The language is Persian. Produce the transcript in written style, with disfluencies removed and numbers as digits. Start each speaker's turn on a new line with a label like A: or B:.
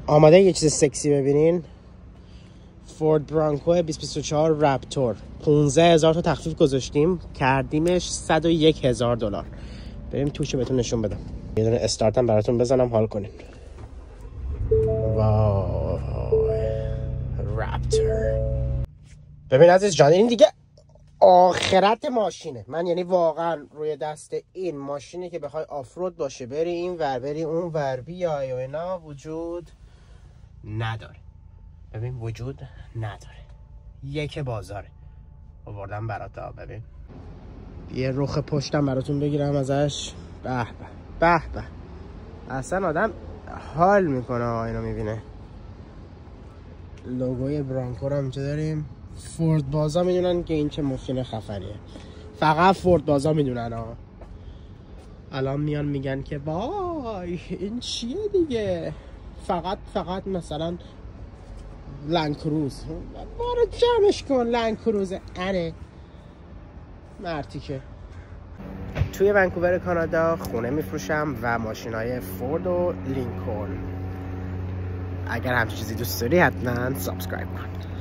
A: آماده یه چیز سکسی ببینین؟ فورد برانکو 2024 رپتور 15,000 تا تخفیف گذاشتیم، کردیمش $101,000. بریم توشو بهتون نشون بدم. یه دونه استارت هم براتون بزنم حال کنین. واو رپتور. ببین عزیز جان، این دیگه آخرت ماشینه. من یعنی واقعا روی دست این ماشینی که بخوای آفرود باشه، بری این ور بری اون ور بیای و اینا، وجود نداره. ببین وجود نداره، یک بازاره. آوردم براتا. ببین یه رخ پشتم براتون بگیرم ازش. به به به به، اصلا آدم حال میکنه. اینو میبینه. لوگوی برانکو رو اینجا داریم. فورد بازا میدونن که این چه ماشین خفنیه. فقط فورد بازا میدونن ها. الان میان میگن که وای این چیه دیگه، فقط مثلا لنکروز. بارو جمعش کن. لنکروز انه مرتیکه. توی ونکوور کانادا خونه میفروشم و ماشینای فورد و لینکلن. اگر همچین چیزی دوست داری حتما سابسکرایب کن.